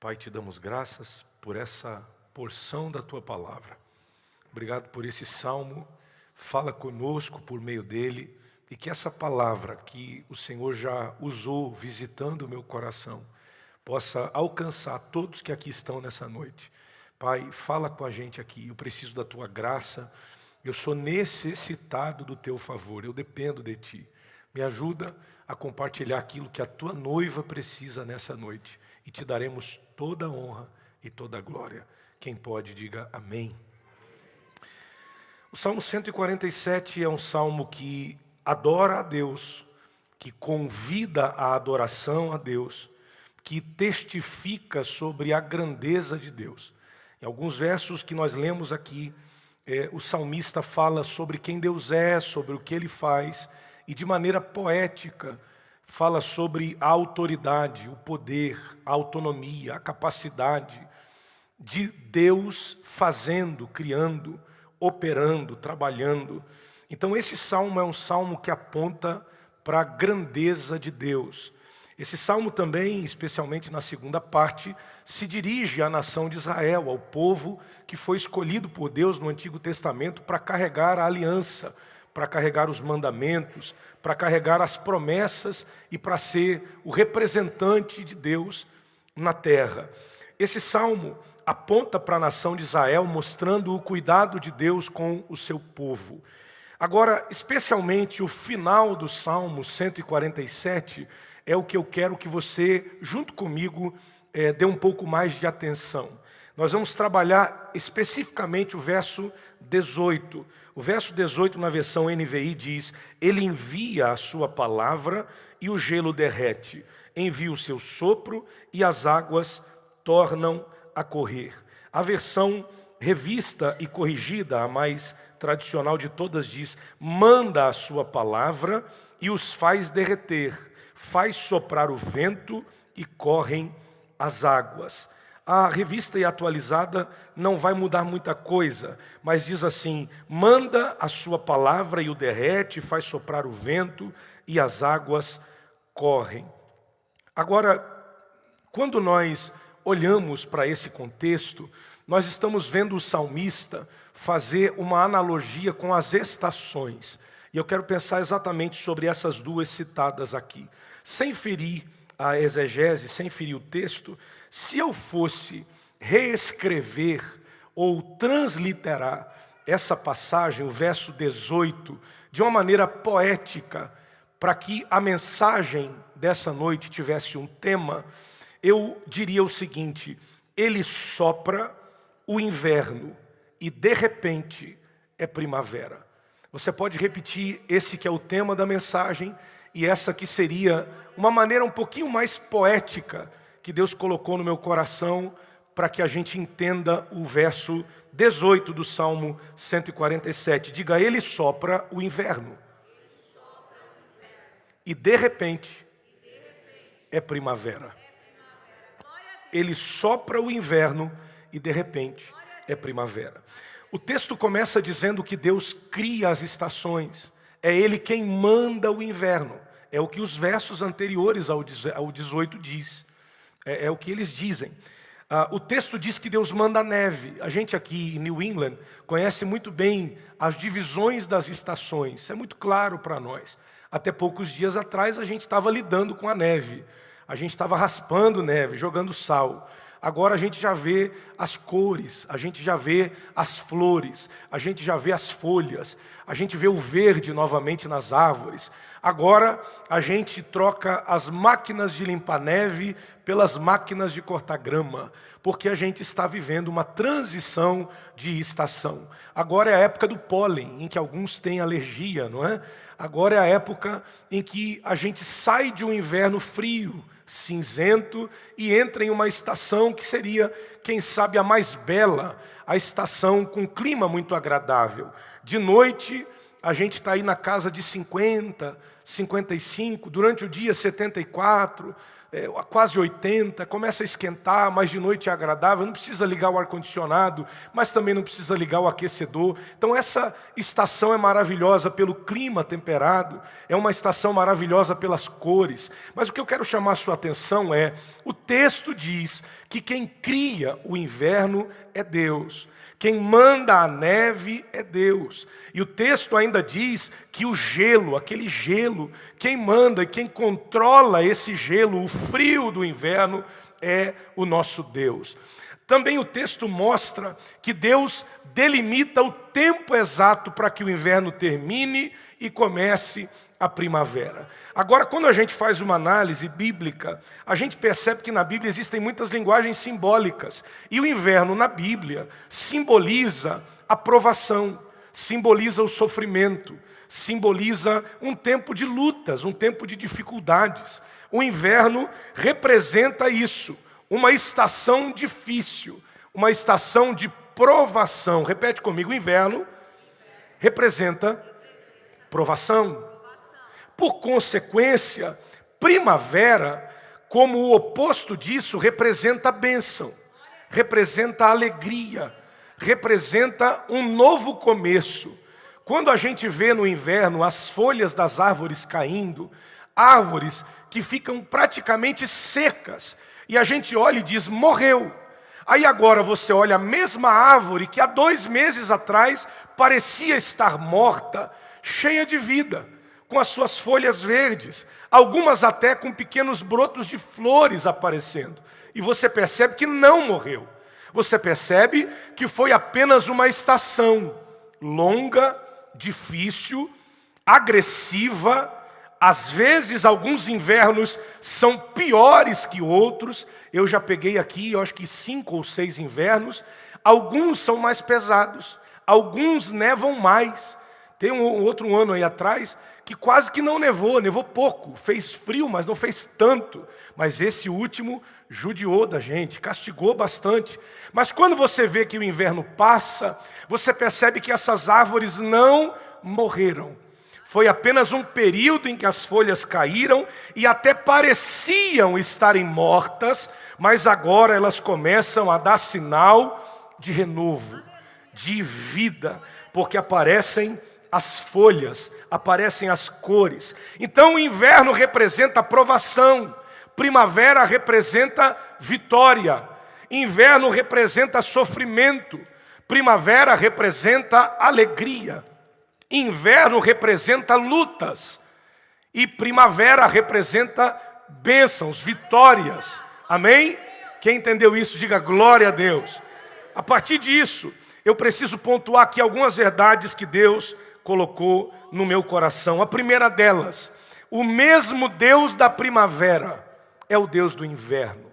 Pai, te damos graças por essa porção da Tua palavra. Obrigado por esse salmo. Fala conosco por meio dele e que essa palavra que o Senhor já usou visitando o meu coração possa alcançar todos que aqui estão nessa noite. Pai, fala com a gente aqui. Eu preciso da Tua graça. Eu sou necessitado do Teu favor. Eu dependo de Ti. Me ajuda a compartilhar aquilo que a Tua noiva precisa nessa noite. E te daremos toda a honra e toda a glória. Quem pode, diga amém. O Salmo 147 é um salmo que adora a Deus, que convida à adoração a Deus, que testifica sobre a grandeza de Deus. Em alguns versos que nós lemos aqui, o salmista fala sobre quem Deus é, sobre o que Ele faz, e de maneira poética, fala sobre a autoridade, o poder, a autonomia, a capacidade de Deus fazendo, criando, operando, trabalhando. Então esse salmo é um salmo que aponta para a grandeza de Deus. Esse salmo também, especialmente na segunda parte, se dirige à nação de Israel, ao povo que foi escolhido por Deus no Antigo Testamento para carregar a aliança, para carregar os mandamentos, para carregar as promessas e para ser o representante de Deus na terra. Esse salmo aponta para a nação de Israel, mostrando o cuidado de Deus com o seu povo. Agora, especialmente o final do Salmo 147 é o que eu quero que você, junto comigo, dê um pouco mais de atenção. Nós vamos trabalhar especificamente o verso 18. O verso 18 na versão NVI diz: Ele envia a sua palavra e o gelo derrete, envia o seu sopro e as águas tornam a correr. A versão revista e corrigida, a mais tradicional de todas, diz: manda a sua palavra e os faz derreter, faz soprar o vento e correm as águas. A revista e atualizada não vai mudar muita coisa, mas diz assim: manda a sua palavra e o derrete, faz soprar o vento e as águas correm. Agora, quando nós olhamos para esse contexto, nós estamos vendo o salmista fazer uma analogia com as estações. E eu quero pensar exatamente sobre essas duas citadas aqui. Sem ferir a exegese, sem ferir o texto, se eu fosse reescrever ou transliterar essa passagem, o verso 18, de uma maneira poética, para que a mensagem dessa noite tivesse um tema, eu diria o seguinte: ele sopra o inverno e de repente é primavera. Você pode repetir esse que é o tema da mensagem e essa que seria uma maneira um pouquinho mais poética que Deus colocou no meu coração para que a gente entenda o verso 18 do Salmo 147. Diga: ele sopra o inverno e de repente é primavera. Ele sopra o inverno e de repente é primavera. O texto começa dizendo que Deus cria as estações. É Ele quem manda o inverno. É o que os versos anteriores ao 18 diz. É o que eles dizem. O texto diz que Deus manda a neve. A gente aqui em New England conhece muito bem as divisões das estações. Isso é muito claro para nós. Até poucos dias atrás a gente estava lidando com a neve. A gente estava raspando neve, jogando sal. Agora a gente já vê as cores, a gente já vê as flores, a gente já vê as folhas, a gente vê o verde novamente nas árvores. Agora a gente troca as máquinas de limpar neve pelas máquinas de cortar grama, porque a gente está vivendo uma transição de estação. Agora é a época do pólen, em que alguns têm alergia, não é? Agora é a época em que a gente sai de um inverno frio, cinzento, e entra em uma estação que seria, quem sabe, a mais bela, a estação com clima muito agradável. De noite, a gente está aí na casa de 50, 55, durante o dia 74, quase 80, começa a esquentar, mas de noite é agradável, não precisa ligar o ar-condicionado, mas também não precisa ligar o aquecedor. Então essa estação é maravilhosa pelo clima temperado, é uma estação maravilhosa pelas cores. Mas o que eu quero chamar a sua atenção é, o texto diz que quem cria o inverno é Deus. Quem manda a neve é Deus. E o texto ainda diz que o gelo, aquele gelo, quem manda e quem controla esse gelo, o frio do inverno, é o nosso Deus. Também o texto mostra que Deus delimita o tempo exato para que o inverno termine e comece a primavera. Agora, quando a gente faz uma análise bíblica, a gente percebe que na Bíblia existem muitas linguagens simbólicas. E o inverno na Bíblia simboliza a provação, simboliza o sofrimento, simboliza um tempo de lutas, um tempo de dificuldades. O inverno representa isso, uma estação difícil, uma estação de provação. Repete comigo, o inverno representa provação. Por consequência, primavera, como o oposto disso, representa a bênção, representa a alegria, representa um novo começo. Quando a gente vê no inverno as folhas das árvores caindo, árvores que ficam praticamente secas, e a gente olha e diz, morreu. Aí agora você olha a mesma árvore que há 2 meses atrás parecia estar morta, cheia de vida, com as suas folhas verdes, algumas até com pequenos brotos de flores aparecendo. E você percebe que não morreu. Você percebe que foi apenas uma estação longa, difícil, agressiva. Às vezes, alguns invernos são piores que outros. Eu já peguei aqui, eu acho que 5 ou 6 invernos. Alguns são mais pesados, alguns nevam mais. Tem um outro ano aí atrás que quase que não nevou, nevou pouco. Fez frio, mas não fez tanto. Mas esse último judiou da gente, castigou bastante. Mas quando você vê que o inverno passa, você percebe que essas árvores não morreram. Foi apenas um período em que as folhas caíram e até pareciam estarem mortas, mas agora elas começam a dar sinal de renovo, de vida, porque aparecem as folhas, aparecem as cores. Então o inverno representa provação, primavera representa vitória, inverno representa sofrimento, primavera representa alegria, inverno representa lutas e primavera representa bênçãos, vitórias. Amém? Quem entendeu isso, diga glória a Deus. A partir disso, eu preciso pontuar aqui algumas verdades que Deus colocou no meu coração. A primeira delas, o mesmo Deus da primavera é o Deus do inverno.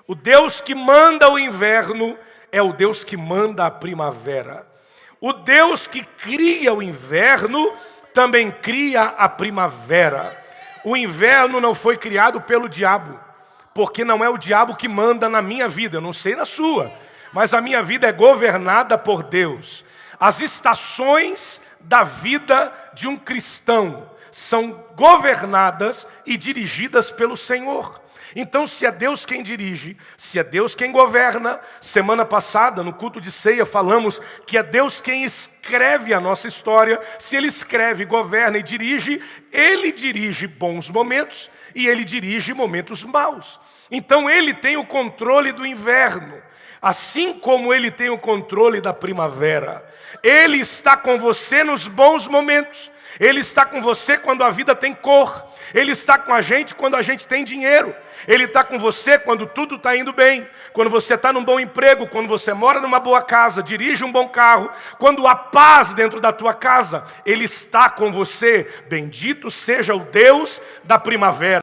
O Deus que manda o inverno é o Deus que manda a primavera. O Deus que cria o inverno também cria a primavera. O inverno não foi criado pelo diabo, porque não é o diabo que manda na minha vida, eu não sei na sua, mas a minha vida é governada por Deus. As estações da vida de um cristão são governadas e dirigidas pelo Senhor. Então, se é Deus quem dirige, se é Deus quem governa, semana passada, no culto de ceia, falamos que é Deus quem escreve a nossa história. Se Ele escreve, governa e dirige, Ele dirige bons momentos e Ele dirige momentos maus. Então, Ele tem o controle do inverno, assim como Ele tem o controle da primavera. Ele está com você nos bons momentos. Ele está com você quando a vida tem cor. Ele está com a gente quando a gente tem dinheiro. Ele está com você quando tudo está indo bem. Quando você está num bom emprego, quando você mora numa boa casa, dirige um bom carro. Quando há paz dentro da tua casa, Ele está com você. Bendito seja o Deus da primavera.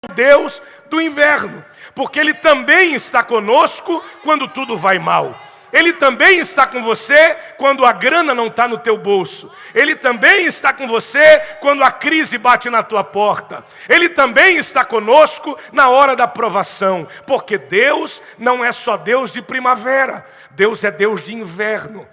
O Deus do inverno. Porque Ele também está conosco quando tudo vai mal. Ele também está com você quando a grana não está no teu bolso. Ele também está com você quando a crise bate na tua porta. Ele também está conosco na hora da provação. Porque Deus não é só Deus de primavera. Deus é Deus de inverno.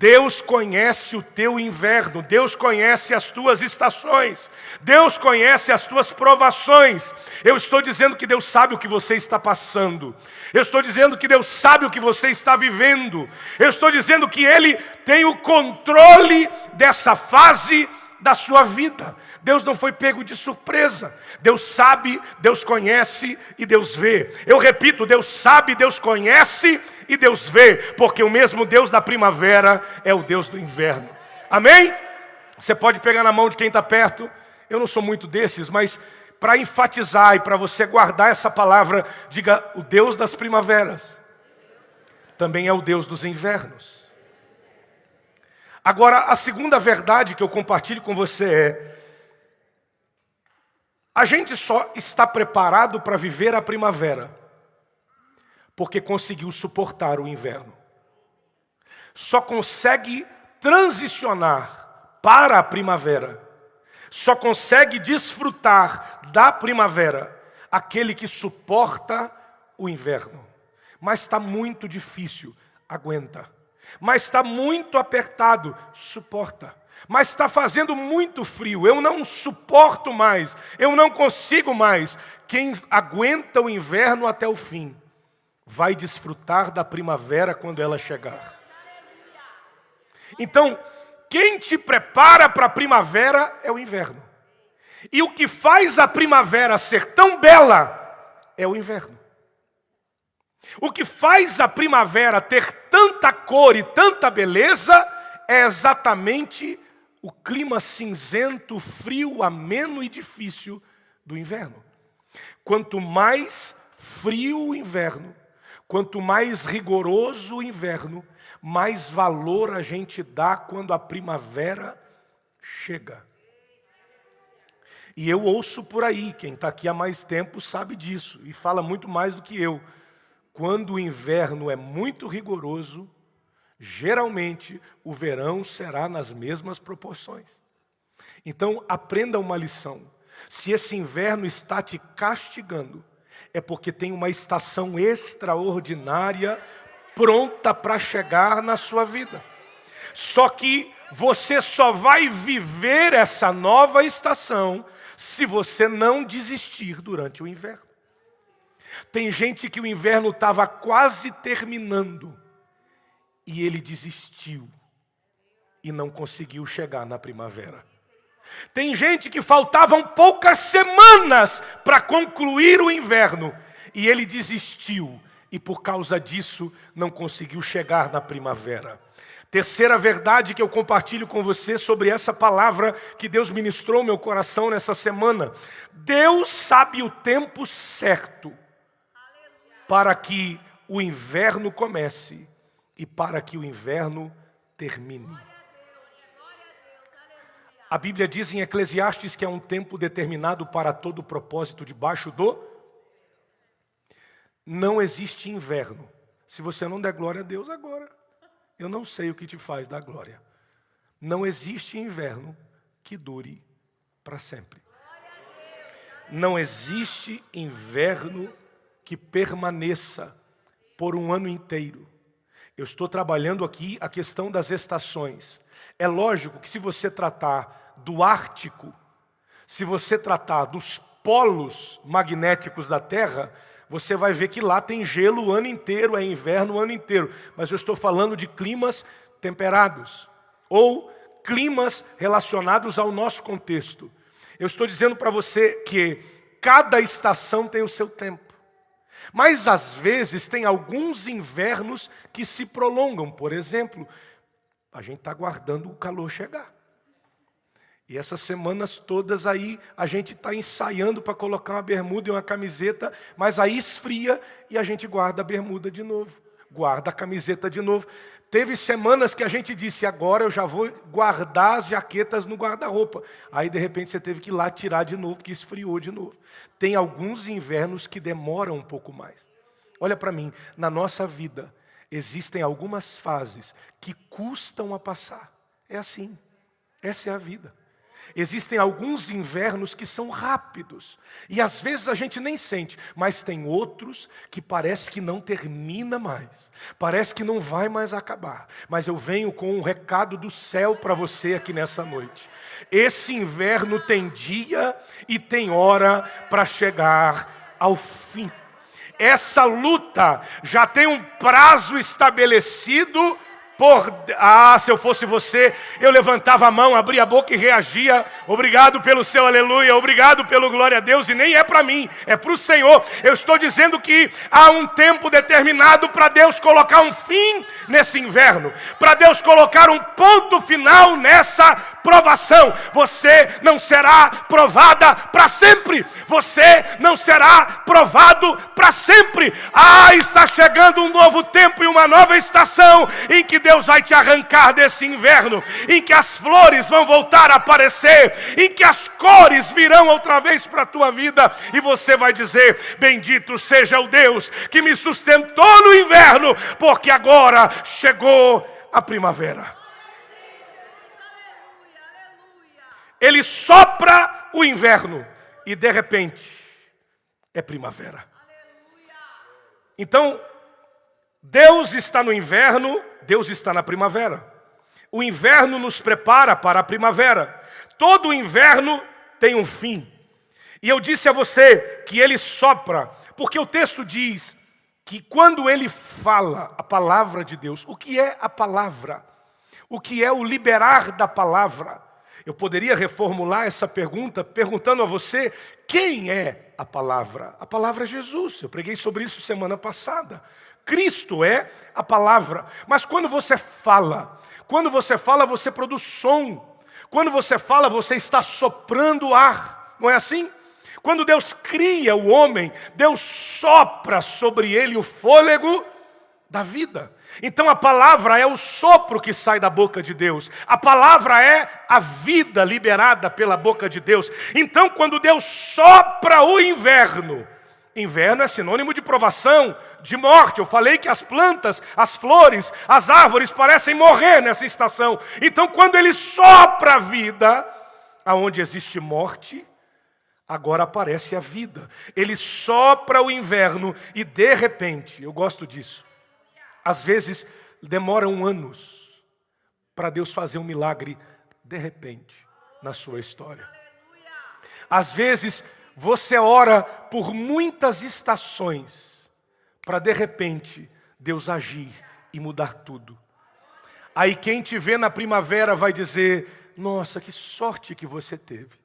Deus conhece o teu inverno, Deus conhece as tuas estações, Deus conhece as tuas provações. Eu estou dizendo que Deus sabe o que você está passando. Eu estou dizendo que Deus sabe o que você está vivendo. Eu estou dizendo que Ele tem o controle dessa fase da sua vida. Deus não foi pego de surpresa. Deus sabe, Deus conhece e Deus vê. Eu repito, Deus sabe, Deus conhece e Deus vê, porque o mesmo Deus da primavera é o Deus do inverno. Amém? Você pode pegar na mão de quem está perto. Eu não sou muito desses, mas para enfatizar e para você guardar essa palavra, diga: o Deus das primaveras também é o Deus dos invernos. Agora, a segunda verdade que eu compartilho com você é: a gente só está preparado para viver a primavera porque conseguiu suportar o inverno. Só consegue transicionar para a primavera, só consegue desfrutar da primavera aquele que suporta o inverno. Mas está muito difícil, aguenta. Mas está muito apertado, suporta. Mas está fazendo muito frio, eu não suporto mais, eu não consigo mais. Quem aguenta o inverno até o fim vai desfrutar da primavera quando ela chegar. Então, quem te prepara para a primavera é o inverno. E o que faz a primavera ser tão bela é o inverno. O que faz a primavera ter tanta cor e tanta beleza é exatamente o clima cinzento, frio, ameno e difícil do inverno. Quanto mais frio o inverno, quanto mais rigoroso o inverno, mais valor a gente dá quando a primavera chega. E eu ouço por aí, quem está aqui há mais tempo sabe disso, e fala muito mais do que eu. Quando o inverno é muito rigoroso, geralmente o verão será nas mesmas proporções. Então aprenda uma lição: se esse inverno está te castigando, é porque tem uma estação extraordinária pronta para chegar na sua vida. Só que você só vai viver essa nova estação se você não desistir durante o inverno. Tem gente que o inverno estava quase terminando e ele desistiu e não conseguiu chegar na primavera. Tem gente que faltavam poucas semanas para concluir o inverno e ele desistiu e por causa disso não conseguiu chegar na primavera. Terceira verdade que eu compartilho com você sobre essa palavra que Deus ministrou no meu coração nessa semana: Deus sabe o tempo certo para que o inverno comece e para que o inverno termine. A Bíblia diz em Eclesiastes que é um tempo determinado para todo propósito debaixo do... Não existe inverno. Se você não der glória a Deus agora, eu não sei o que te faz dar glória. Não existe inverno que dure para sempre. Não existe inverno que permaneça por um ano inteiro. Eu estou trabalhando aqui a questão das estações. É lógico que se você tratar do Ártico, se você tratar dos polos magnéticos da Terra, você vai ver que lá tem gelo o ano inteiro, é inverno o ano inteiro. Mas eu estou falando de climas temperados, ou climas relacionados ao nosso contexto. Eu estou dizendo para você que cada estação tem o seu tempo. Mas às vezes tem alguns invernos que se prolongam. Por exemplo, a gente está aguardando o calor chegar. E essas semanas todas aí, a gente está ensaiando para colocar uma bermuda e uma camiseta, mas aí esfria e a gente guarda a bermuda de novo, guarda a camiseta de novo. Teve semanas que a gente disse: agora eu já vou guardar as jaquetas no guarda-roupa. Aí de repente você teve que ir lá tirar de novo, porque esfriou de novo. Tem alguns invernos que demoram um pouco mais. Olha para mim, na nossa vida existem algumas fases que custam a passar. É assim, essa é a vida. Existem alguns invernos que são rápidos, e às vezes a gente nem sente, mas tem outros que parece que não termina mais, parece que não vai mais acabar. Mas eu venho com um recado do céu para você aqui nessa noite. Esse inverno tem dia e tem hora para chegar ao fim. Essa luta já tem um prazo estabelecido. Se eu fosse você, eu levantava a mão, abria a boca e reagia. Obrigado pelo seu aleluia, obrigado pelo glória a Deus. E nem é para mim, é para o Senhor. Eu estou dizendo que há um tempo determinado para Deus colocar um fim nesse inverno, para Deus colocar um ponto final nessa provação. Você não será provada para sempre. Você não será provado para sempre. Está chegando um novo tempo e uma nova estação em que Deus vai te arrancar desse inverno, em que as flores vão voltar a aparecer, em que as cores virão outra vez para a tua vida, e você vai dizer: bendito seja o Deus que me sustentou no inverno, porque agora chegou a primavera. Ele sopra o inverno e de repente é primavera. Então, Deus está no inverno, Deus está na primavera. O inverno nos prepara para a primavera. Todo inverno tem um fim. E eu disse a você que ele sopra, porque o texto diz que quando ele fala a palavra de Deus, o que é a palavra? O que é o liberar da palavra? Eu poderia reformular essa pergunta perguntando a você: quem é a palavra? A palavra é Jesus. Eu preguei sobre isso semana passada. Cristo é a palavra. Mas quando você fala, você produz som. Quando você fala, você está soprando ar. Não é assim? Quando Deus cria o homem, Deus sopra sobre ele o fôlego da vida. Então a palavra é o sopro que sai da boca de Deus. A palavra é a vida liberada pela boca de Deus. Então quando Deus sopra o inverno, inverno é sinônimo de provação, de morte. Eu falei que as plantas, as flores, as árvores parecem morrer nessa estação. Então quando ele sopra a vida, aonde existe morte, agora aparece a vida. Ele sopra o inverno e de repente, eu gosto disso, às vezes demoram anos para Deus fazer um milagre de repente na sua história. Às vezes você ora por muitas estações para de repente Deus agir e mudar tudo. Aí quem te vê na primavera vai dizer: nossa, que sorte que você teve.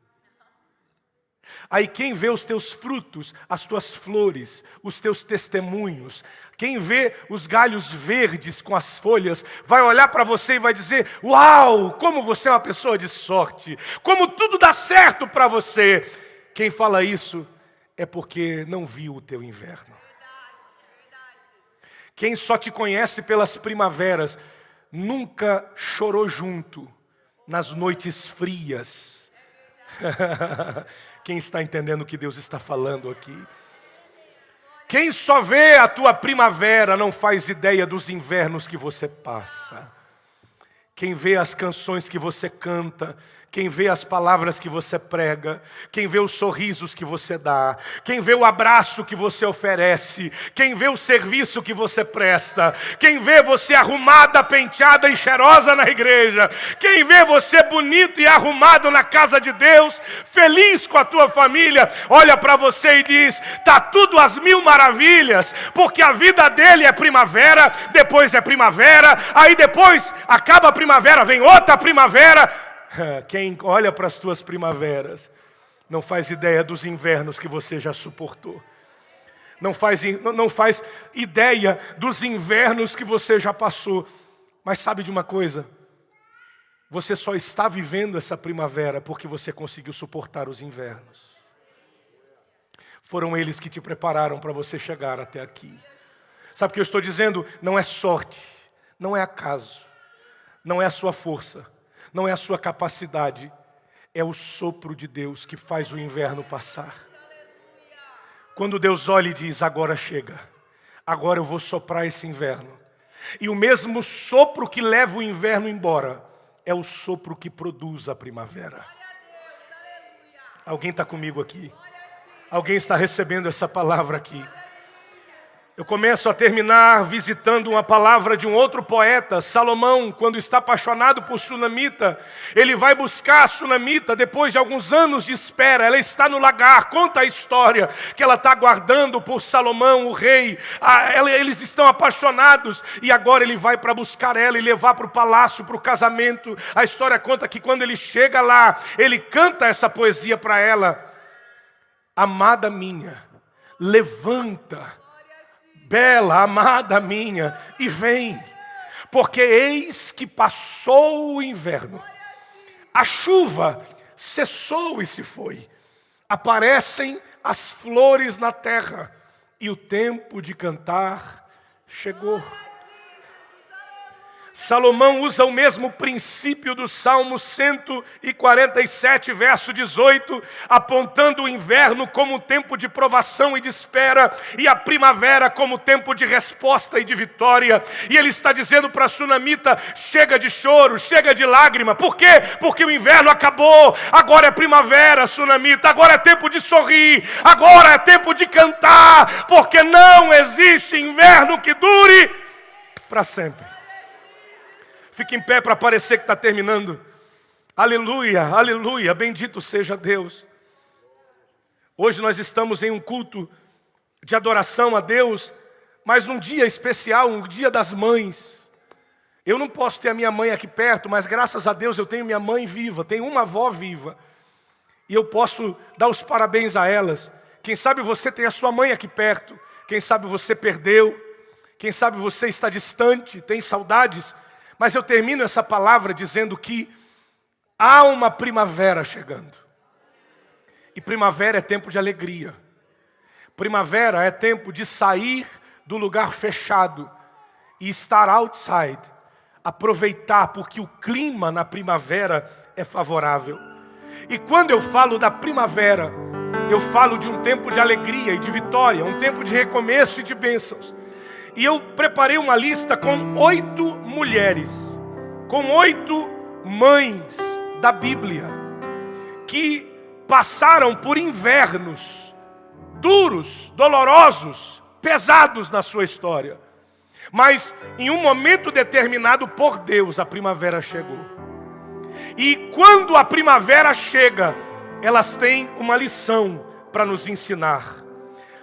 Aí quem vê os teus frutos, as tuas flores, os teus testemunhos, quem vê os galhos verdes com as folhas, vai olhar para você e vai dizer: uau, como você é uma pessoa de sorte, como tudo dá certo para você. Quem fala isso é porque não viu o teu inverno. Quem só te conhece pelas primaveras, nunca chorou junto nas noites frias. Quem está entendendo o que Deus está falando aqui? Quem só vê a tua primavera não faz ideia dos invernos que você passa. Quem vê as canções que você canta, quem vê as palavras que você prega, quem vê os sorrisos que você dá, quem vê o abraço que você oferece, quem vê o serviço que você presta, quem vê você arrumada, penteada e cheirosa na igreja, quem vê você bonito e arrumado na casa de Deus, feliz com a tua família, olha para você e diz: tá tudo às mil maravilhas, porque a vida dele é primavera, depois é primavera, aí depois acaba a primavera, vem outra primavera. Quem olha para as tuas primaveras não faz ideia dos invernos que você já suportou. Não faz ideia dos invernos que você já passou. Mas sabe de uma coisa? Você só está vivendo essa primavera porque você conseguiu suportar os invernos. Foram eles que te prepararam para você chegar até aqui. Sabe o que eu estou dizendo? Não é sorte, não é acaso, não é a sua força, não é a sua capacidade, é o sopro de Deus que faz o inverno passar. Quando Deus olha e diz: agora chega, agora eu vou soprar esse inverno. E o mesmo sopro que leva o inverno embora é o sopro que produz a primavera. Alguém está comigo aqui? Alguém está recebendo essa palavra aqui? Eu começo a terminar visitando uma palavra de um outro poeta, Salomão, quando está apaixonado por Sunamita. Ele vai buscar a Sunamita depois de alguns anos de espera. Ela está no lagar, conta a história que ela está aguardando por Salomão, o rei. Eles estão apaixonados e agora ele vai para buscar ela e levar para o palácio, para o casamento. A história conta que quando ele chega lá, ele canta essa poesia para ela. Amada minha, levanta, bela, amada minha, e vem, porque eis que passou o inverno, a chuva cessou e se foi, aparecem as flores na terra, e o tempo de cantar chegou. Salomão usa o mesmo princípio do Salmo 147, verso 18, apontando o inverno como tempo de provação e de espera, e a primavera como tempo de resposta e de vitória. E ele está dizendo para a Sunamita, chega de choro, chega de lágrima. Por quê? Porque o inverno acabou, agora é primavera, Sunamita, agora é tempo de sorrir, agora é tempo de cantar, porque não existe inverno que dure para sempre. Fique em pé para parecer que está terminando. Aleluia, aleluia, bendito seja Deus. Hoje nós estamos em um culto de adoração a Deus, mas num dia especial, um dia das mães. Eu não posso ter a minha mãe aqui perto, mas graças a Deus eu tenho minha mãe viva, tenho uma avó viva. E eu posso dar os parabéns a elas. Quem sabe você tem a sua mãe aqui perto, quem sabe você perdeu, quem sabe você está distante, tem saudades. Mas eu termino essa palavra dizendo que há uma primavera chegando. E primavera é tempo de alegria. Primavera é tempo de sair do lugar fechado e estar outside. Aproveitar, porque o clima na primavera é favorável. E quando eu falo da primavera, eu falo de um tempo de alegria e de vitória, um tempo de recomeço e de bênçãos. E eu preparei uma lista com 8 mulheres, com 8 mães da Bíblia, que passaram por invernos duros, dolorosos, pesados na sua história. Mas em um momento determinado por Deus, a primavera chegou. E quando a primavera chega, elas têm uma lição para nos ensinar.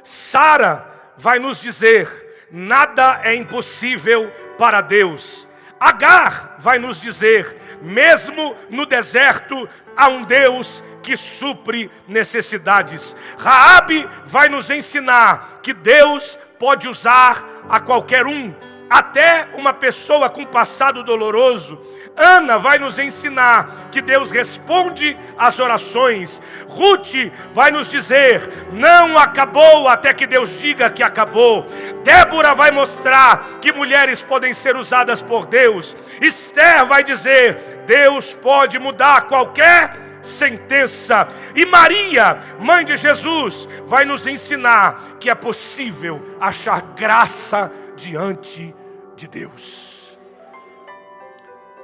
Sara vai nos dizer: nada é impossível para Deus. Agar vai nos dizer: mesmo no deserto há um Deus que supre necessidades. Raabe vai nos ensinar que Deus pode usar a qualquer um, até uma pessoa com passado doloroso. Ana vai nos ensinar que Deus responde às orações. Ruth vai nos dizer: não acabou até que Deus diga que acabou. Débora vai mostrar que mulheres podem ser usadas por Deus. Esther vai dizer: Deus pode mudar qualquer sentença. E Maria, mãe de Jesus, vai nos ensinar que é possível achar graça diante de Deus.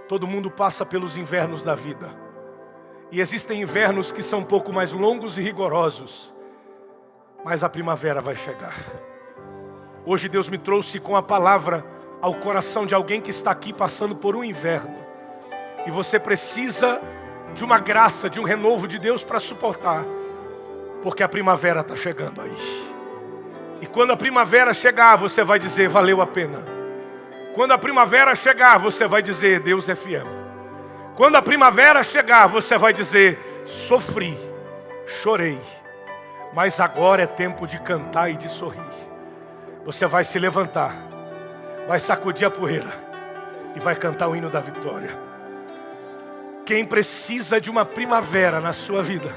Todo mundo passa pelos invernos da vida. E existem invernos que são um pouco mais longos e rigorosos. Mas a primavera vai chegar. Hoje Deus me trouxe com a palavra ao coração de alguém que está aqui passando por um inverno. E você precisa de uma graça, de um renovo de Deus para suportar. Porque a primavera está chegando aí. E quando a primavera chegar, você vai dizer: valeu a pena. Quando a primavera chegar, você vai dizer: Deus é fiel. Quando a primavera chegar, você vai dizer: sofri, chorei, mas agora é tempo de cantar e de sorrir. Você vai se levantar, vai sacudir a poeira e vai cantar o hino da vitória. Quem precisa de uma primavera na sua vida,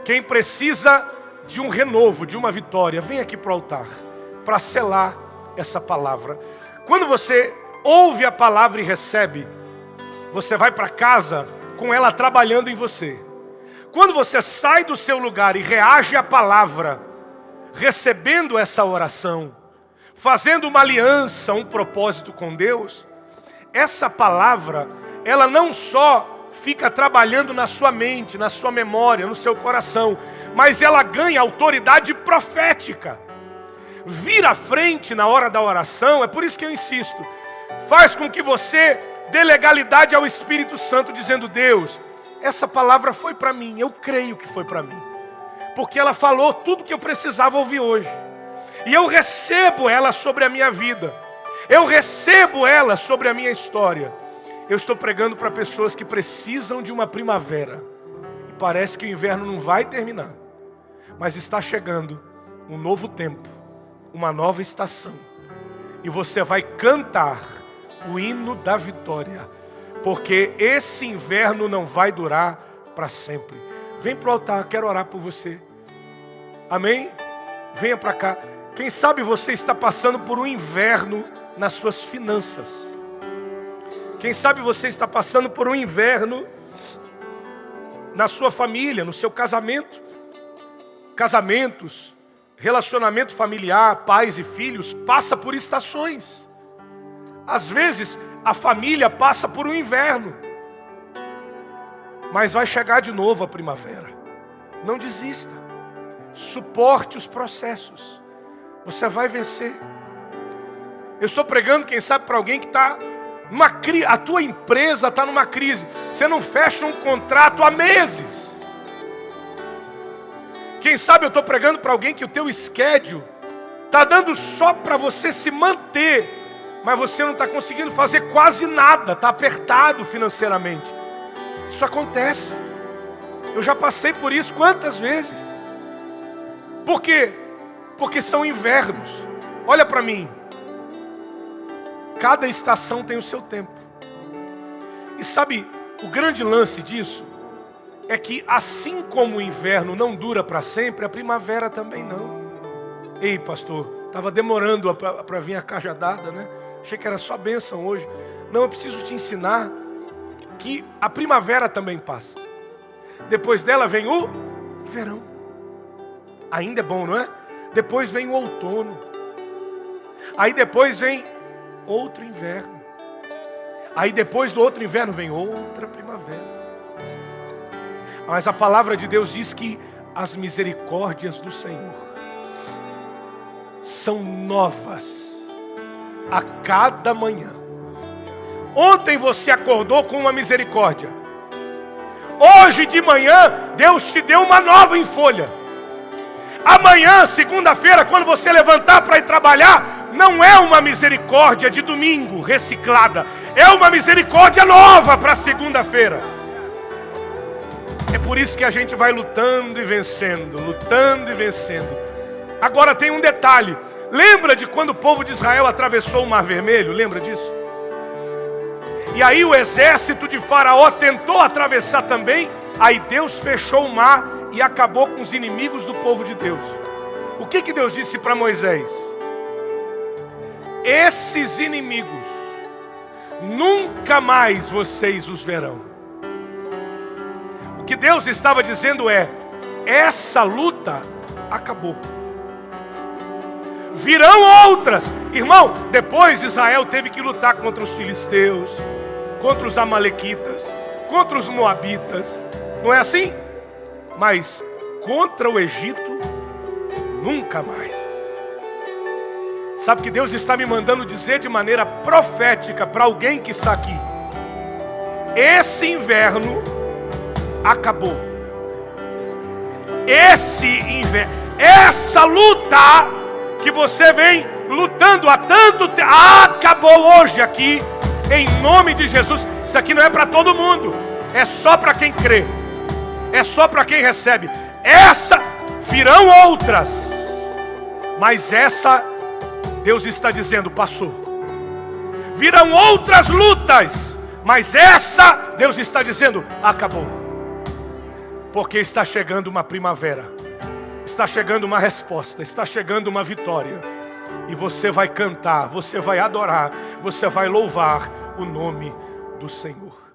quem precisa de um renovo, de uma vitória, vem aqui para o altar para selar essa palavra. Quando você ouve a palavra e recebe, você vai para casa com ela trabalhando em você. Quando você sai do seu lugar e reage à palavra, recebendo essa oração, fazendo uma aliança, um propósito com Deus, essa palavra, ela não só fica trabalhando na sua mente, na sua memória, no seu coração, mas ela ganha autoridade profética. Vir à frente na hora da oração, é por isso que eu insisto, faz com que você dê legalidade ao Espírito Santo, dizendo: Deus, essa palavra foi para mim, eu creio que foi para mim, porque ela falou tudo que eu precisava ouvir hoje, e eu recebo ela sobre a minha vida, eu recebo ela sobre a minha história. Eu estou pregando para pessoas que precisam de uma primavera, e parece que o inverno não vai terminar, mas está chegando um novo tempo, uma nova estação, e você vai cantar o hino da vitória, porque esse inverno não vai durar para sempre. Vem para o altar, quero orar por você. Amém? Venha para cá. Quem sabe você está passando por um inverno nas suas finanças. Quem sabe você está passando por um inverno na sua família, no seu casamento. Casamentos, relacionamento familiar, pais e filhos, passa por estações. Às vezes, a família passa por um inverno, mas vai chegar de novo a primavera. Não desista. Suporte os processos. Você vai vencer. Eu estou pregando, quem sabe, para alguém que está numa crise. A tua empresa está numa crise. Você não fecha um contrato há meses. Quem sabe eu estou pregando para alguém que o teu schedule está dando só para você se manter, mas você não está conseguindo fazer quase nada, está apertado financeiramente. Isso acontece. Eu já passei por isso quantas vezes? Por quê? Porque são invernos. Olha para mim. Cada estação tem o seu tempo. E sabe, o grande lance disso é que assim como o inverno não dura para sempre, a primavera também não. Ei, pastor, estava demorando para vir a cajadada, né? Achei que era só bênção hoje. Não, eu preciso te ensinar que a primavera também passa. Depois dela vem o verão. Ainda é bom, não é? Depois vem o outono. Aí depois vem outro inverno. Aí depois do outro inverno vem outra primavera. Mas a palavra de Deus diz que as misericórdias do Senhor são novas a cada manhã. Ontem você acordou com uma misericórdia. Hoje de manhã Deus te deu uma nova em folha. Amanhã, segunda-feira, quando você levantar para ir trabalhar, não é uma misericórdia de domingo reciclada, é uma misericórdia nova para segunda-feira. É por isso que a gente vai lutando e vencendo, lutando e vencendo. Agora tem um detalhe. Lembra de quando o povo de Israel atravessou o Mar Vermelho? Lembra disso? E aí o exército de Faraó tentou atravessar também. Aí Deus fechou o mar e acabou com os inimigos do povo de Deus. O que Deus disse para Moisés? Esses inimigos, nunca mais vocês os verão. O que Deus estava dizendo é: essa luta acabou. Virão outras. Irmão, depois Israel teve que lutar contra os filisteus, contra os amalequitas, contra os moabitas. Não é assim? Mas contra o Egito, nunca mais. Sabe que Deus está me mandando dizer de maneira profética para alguém que está aqui: esse inverno acabou. Esse inverno, essa luta que você vem lutando há tanto tempo, acabou hoje aqui, em nome de Jesus. Isso aqui não é para todo mundo, é só para quem crê, é só para quem recebe. Essa, virão outras, mas essa, Deus está dizendo, passou. Virão outras lutas, mas essa, Deus está dizendo, acabou. Porque está chegando uma primavera, está chegando uma resposta, está chegando uma vitória. E você vai cantar, você vai adorar, você vai louvar o nome do Senhor.